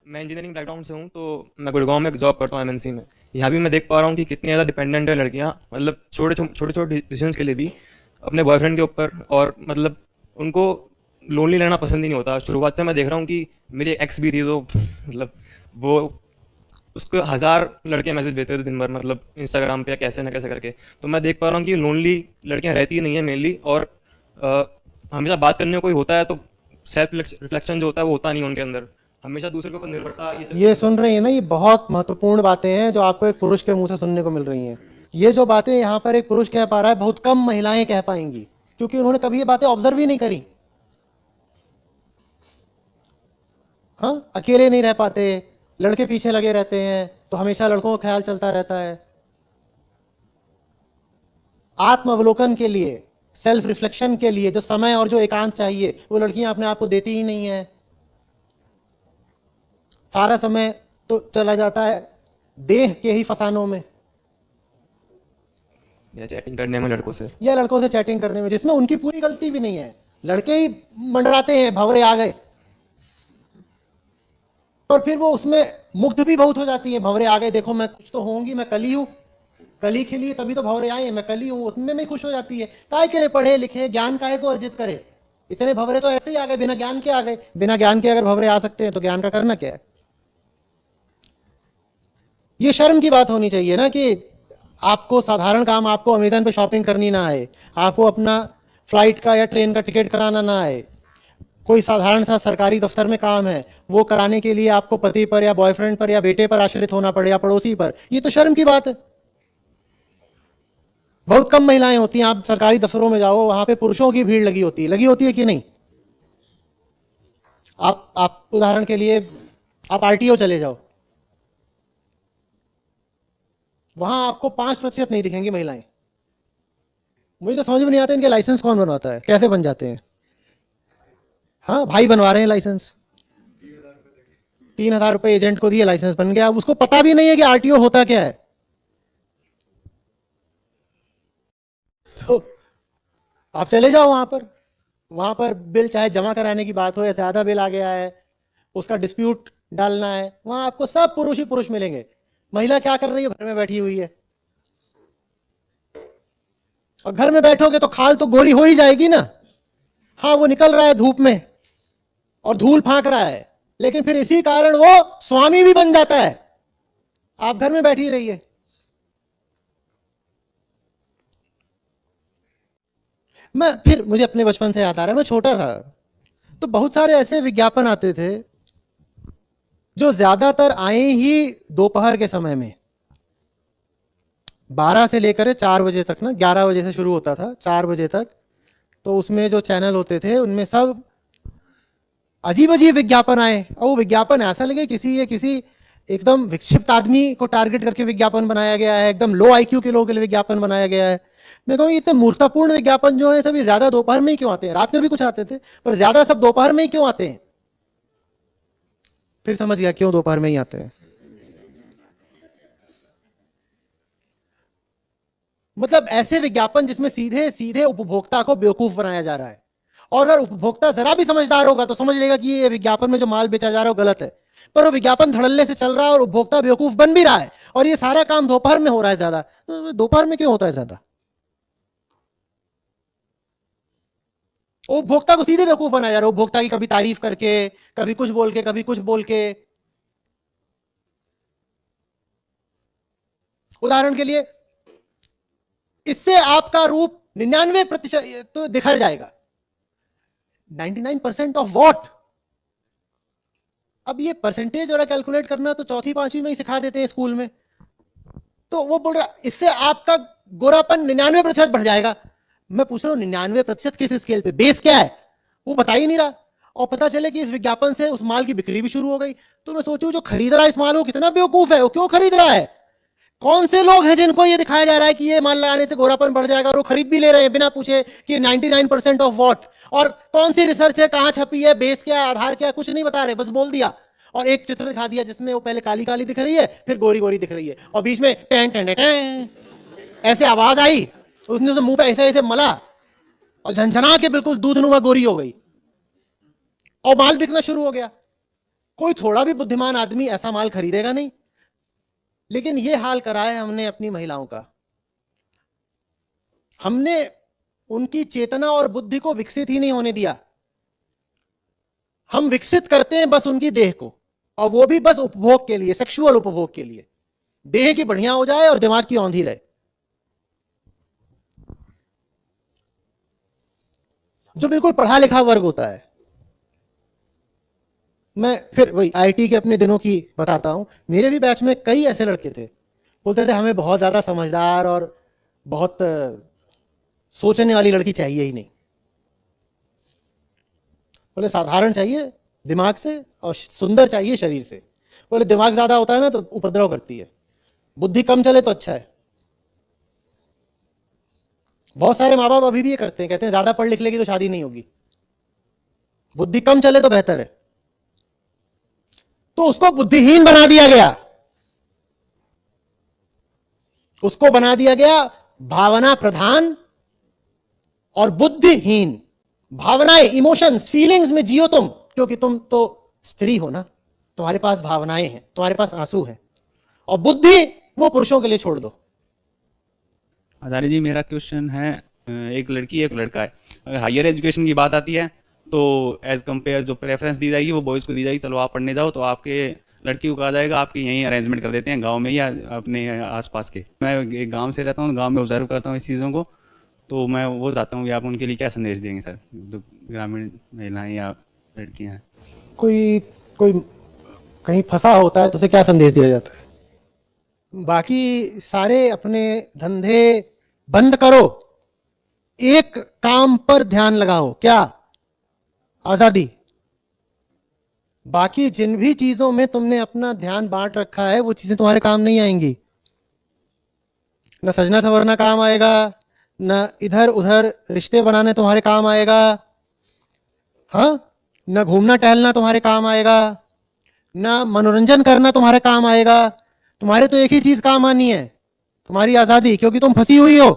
मैं engineering background से हूँ, तो मैं गुड़गांव में जॉब करता हूँ एमएनसी में। यहाँ भी मैं देख पा रहा हूँ कि कितनी ज़्यादा डिपेंडेंट है लड़कियाँ, मतलब छोटे छोटे डिसीजंस के लिए भी अपने बॉयफ्रेंड के ऊपर। और मतलब उनको लोनली रहना पसंद ही नहीं होता। शुरुआत से मैं देख रहा हूँ कि मेरी एक एक्स भी थी, तो मतलब वो उसको हज़ार लड़के मैसेज भेजते थे दिन भर, मतलब इंस्टाग्राम पे या कैसे ना कैसे करके। तो मैं देख पा रहा हूँ कि लोनली लड़कियाँ रहती ही नहीं है मेनली। और अ, हमेशा बात करने को कोई होता है तो सेल्फ रिफ्लेक्शन जो होता है वो होता नहीं है उनके अंदर। हमेशा दूसरे के ऊपर निर्भरता ये चलती ये रहती सुन है। रही है ना, ये बहुत महत्वपूर्ण बातें हैं जो आपको एक पुरुष के मुंह से सुनने को मिल रही हैं। ये जो बातें यहाँ पर एक पुरुष कह पा रहा है, बहुत कम महिलाएं कह पाएंगी, क्योंकि उन्होंने कभी ये बातें ऑब्जर्व ही नहीं करी। हाँ, अकेले नहीं रह पाते, लड़के पीछे लगे रहते हैं, तो हमेशा लड़कों का ख्याल चलता रहता है। आत्मावलोकन के लिए, सेल्फ रिफ्लेक्शन के लिए जो समय और जो एकांत चाहिए, वो लड़कियां अपने आप को देती ही नहीं है। सारा समय तो चला जाता है देह के ही फसानों में, या चैटिंग करने में लड़कों से। या लड़कों से चैटिंग करने में, जिसमें उनकी पूरी गलती भी नहीं है। लड़के ही मंडराते हैं, भंवरे आ गए, पर फिर वो उसमें मुग्ध भी बहुत हो जाती है। भंवरे आ गए, देखो मैं कुछ तो होंगी, मैं कली हूं, कली खिली तभी तो भंवरे आए, मैं कली हूं, उतने में खुश हो जाती है। काहे के लिए पढ़े लिखे, ज्ञान काहे को अर्जित करे। इतने भंवरे तो ऐसे ही आ गए, बिना ज्ञान के आ गए। बिना ज्ञान के अगर भंवरे आ सकते हैं तो ज्ञान का करना क्या है। ये शर्म की बात होनी चाहिए ना कि आपको साधारण काम, आपको अमेजन पे शॉपिंग करनी ना आए, आपको अपना फ्लाइट का या ट्रेन का टिकट कराना ना आए, कोई साधारण सा सरकारी दफ्तर में काम है, वो कराने के लिए आपको पति पर या बॉयफ्रेंड पर या बेटे पर आश्रित होना पड़े या पड़ोसी पर। ये तो शर्म की बात है। बहुत कम महिलाएं होती हैं, आप सरकारी दफ्तरों में जाओ, वहां पे पुरुषों की भीड़ लगी होती है कि नहीं। आप उदाहरण के लिए आप आरटीओ चले जाओ, वहां आपको 5% नहीं दिखेंगी महिलाएं। मुझे तो समझ में नहीं आता इनके लाइसेंस कौन बनवाता है, कैसे बन जाते हैं। हाँ, भाई बनवा रहे हैं लाइसेंस, 3,000 रुपए एजेंट को दिए, लाइसेंस बन गया। अब उसको पता भी नहीं है कि आरटीओ होता क्या है। तो आप चले जाओ वहां पर बिल चाहे जमा कराने की बात हो, या ज्यादा बिल आ गया है, उसका डिस्प्यूट डालना है, वहां आपको सब पुरुष ही पुरुष मिलेंगे। महिला क्या कर रही है, घर में बैठी हुई है। और घर में बैठोगे तो खाल तो गोरी हो ही जाएगी ना। हाँ, वो निकल रहा है धूप में और धूल फांक रहा है, लेकिन फिर इसी कारण वो स्वामी भी बन जाता है। आप घर में बैठी रहिए। मुझे अपने बचपन से याद आ रहा है, मैं छोटा था तो बहुत सारे ऐसे विज्ञापन आते थे जो ज्यादातर आए ही दोपहर के समय में, 12 से लेकर 4 बजे तक ना, 11 बजे से शुरू होता था 4 बजे तक। तो उसमें जो चैनल होते थे उनमें सब अजीब अजीब विज्ञापन आए, और वो विज्ञापन ऐसा लगे किसी एकदम विक्षिप्त आदमी को टारगेट करके विज्ञापन बनाया गया है, एकदम लो आईक्यू के लोगों के लिए विज्ञापन बनाया गया है। मैं कहूँ इतने मूर्खतापूर्ण विज्ञापन जो है सभी ज्यादा दोपहर में ही क्यों आते हैं। रात में भी कुछ आते थे, पर ज्यादा सब दोपहर में ही क्यों आते हैं। फिर समझ गया क्यों दोपहर में ही आते हैं। मतलब ऐसे विज्ञापन जिसमें सीधे सीधे उपभोक्ता को बेवकूफ बनाया जा रहा है। और अगर उपभोक्ता जरा भी समझदार होगा तो समझ लेगा कि ये विज्ञापन में जो माल बेचा जा रहा है वो गलत है, पर वो विज्ञापन धड़ल्ले से चल रहा है और उपभोक्ता बेवकूफ बन भी रहा है। और ये सारा काम दोपहर में हो रहा है ज्यादा। तो दोपहर में क्यों होता है ज्यादा। उपभोक्ता को सीधे बेवकूफ बनाया जा रहा है, उपभोक्ता की कभी तारीफ करके, कभी कुछ बोल के, कभी कुछ बोल के। उदाहरण के लिए, इससे आपका रूप 99% तो दिखा जाएगा। 99% ऑफ वॉट। अब ये परसेंटेज और कैलकुलेट करना तो चौथी पांचवी में ही सिखा देते हैं स्कूल में। तो वो बोल रहा इससे आपका गोरापन 99% बढ़ जाएगा। मैं पूछ रहा हूं 99% किस स्केल पे, बेस क्या है, वो बता ही नहीं रहा। और पता चले कि इस विज्ञापन से उस माल की बिक्री भी शुरू हो गई। तो मैं सोचूं जो खरीद रहा है इस माल को कितना बेवकूफ है, वो क्यों खरीद रहा है। कौन से लोग हैं जिनको ये दिखाया जा रहा है कि ये माल लगाने से गोरापन बढ़ जाएगा, और वो खरीद भी ले रहे हैं बिना पूछे कि 99% ऑफ वॉट। और कौन सी रिसर्च है, कहां छपी है, बेस क्या है, आधार क्या है, कुछ नहीं बता रहे, बस बोल दिया। और एक चित्र दिखा दिया जिसमें वो पहले काली काली दिख रही है, फिर गोरी गोरी दिख रही है, और बीच में टें टें टें ऐसे आवाज आई, उसने तो मुंह पे ऐसे ऐसे मला और झंझना के बिल्कुल दूधनुमा गोरी हो गई, और माल बिकना शुरू हो गया। कोई थोड़ा भी बुद्धिमान आदमी ऐसा माल खरीदेगा नहीं। लेकिन ये हाल करा है हमने अपनी महिलाओं का। हमने उनकी चेतना और बुद्धि को विकसित ही नहीं होने दिया। हम विकसित करते हैं बस उनकी देह को, और वो भी बस उपभोग के लिए, सेक्सुअल उपभोग के लिए। देह की बढ़िया हो जाए और दिमाग की औंधी रहे। जो बिल्कुल पढ़ा लिखा वर्ग होता है, मैं फिर वही आईटी के अपने दिनों की बताता हूं। मेरे भी बैच में कई ऐसे लड़के थे, बोलते थे हमें बहुत ज्यादा समझदार और बहुत सोचने वाली लड़की चाहिए ही नहीं। बोले साधारण चाहिए दिमाग से, और सुंदर चाहिए शरीर से। बोले दिमाग ज्यादा होता है ना तो उपद्रव करती है, बुद्धि कम चले तो अच्छा है। बहुत सारे माँ बाप अभी भी ये करते हैं, कहते हैं ज्यादा पढ़ लिख लेगी तो शादी नहीं होगी, बुद्धि कम चले तो बेहतर है। तो उसको बुद्धिहीन बना दिया गया, उसको बना दिया गया भावना प्रधान और बुद्धिहीन। भावनाएं, इमोशंस, फीलिंग्स में जियो तुम, क्योंकि तुम तो स्त्री हो ना, तुम्हारे पास भावनाएं हैं, तुम्हारे पास आंसू हैं। और बुद्धि वो पुरुषों के लिए छोड़ दो। आचार्य जी, मेरा क्वेश्चन है, एक लड़की एक लड़का है, अगर हायर एजुकेशन की बात आती है तो एज कम्पेयर जो प्रेफरेंस दी जाएगी वो बॉयज़ को दी जाएगी। चलो आप पढ़ने जाओ, तो आपके लड़की को कहा जाएगा आपके यहीं अरेंजमेंट कर देते हैं गांव में या अपने आसपास के। मैं एक गांव से रहता हूँ, गांव में ऑब्जर्व करता हूँ इस चीज़ों को, तो मैं वो चाहता हूँ कि आप उनके लिए क्या संदेश देंगे सर, जो ग्रामीण महिलाएं या लड़कियाँ हैं। कोई कोई कहीं फंसा होता है तो उसे क्या संदेश दिया जाता है? बाकी सारे अपने धंधे बंद करो, एक काम पर ध्यान लगाओ, क्या? आजादी। बाकी जिन भी चीजों में तुमने अपना ध्यान बांट रखा है वो चीजें तुम्हारे काम नहीं आएंगी। न सजना संवरना काम आएगा, न इधर उधर रिश्ते बनाने तुम्हारे काम आएगा, हाँ, न घूमना टहलना तुम्हारे काम आएगा, न मनोरंजन करना तुम्हारे काम आएगा। तुम्हारे तो एक ही चीज काम आनी है, तुम्हारी आजादी, क्योंकि तुम फंसी हुई हो।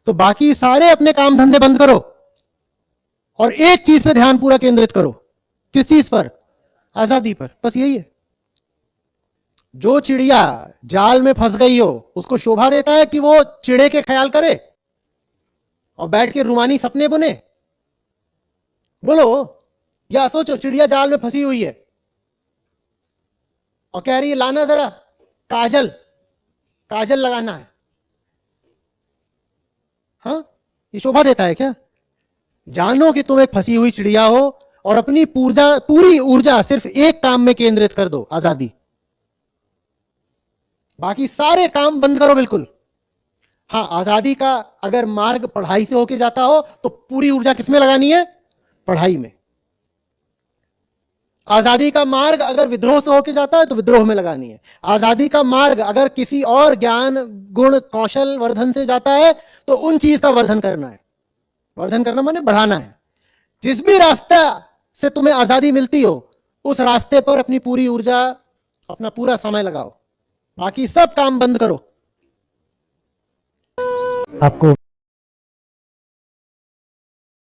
तो बाकी सारे अपने काम धंधे बंद करो और एक चीज पे ध्यान पूरा केंद्रित करो। किस चीज पर? आजादी पर। बस यही है। जो चिड़िया जाल में फंस गई हो उसको शोभा देता है कि वो चिड़े के ख्याल करे और बैठ के रूमानी सपने बुने? बोलो, या सोचो चिड़िया जाल में फंसी हुई है और कह रही है लाना जरा काजल, काजल लगाना है। हाँ, ये शोभा देता है क्या? जानो कि तुम एक फंसी हुई चिड़िया हो और अपनी पूरी ऊर्जा सिर्फ एक काम में केंद्रित कर दो, आजादी। बाकी सारे काम बंद करो बिल्कुल। हाँ, आजादी का अगर मार्ग पढ़ाई से होके जाता हो तो पूरी ऊर्जा किसमें लगानी है? पढ़ाई में। आजादी का मार्ग अगर विद्रोह से होके जाता है तो विद्रोह में लगानी है। आजादी का मार्ग अगर किसी और ज्ञान गुण कौशल वर्धन से जाता है तो उन चीज का वर्धन करना है। वर्धन करना माने बढ़ाना है। जिस भी रास्ता से तुम्हें आजादी मिलती हो उस रास्ते पर अपनी पूरी ऊर्जा, अपना पूरा समय लगाओ। बाकी सब काम बंद करो। आपको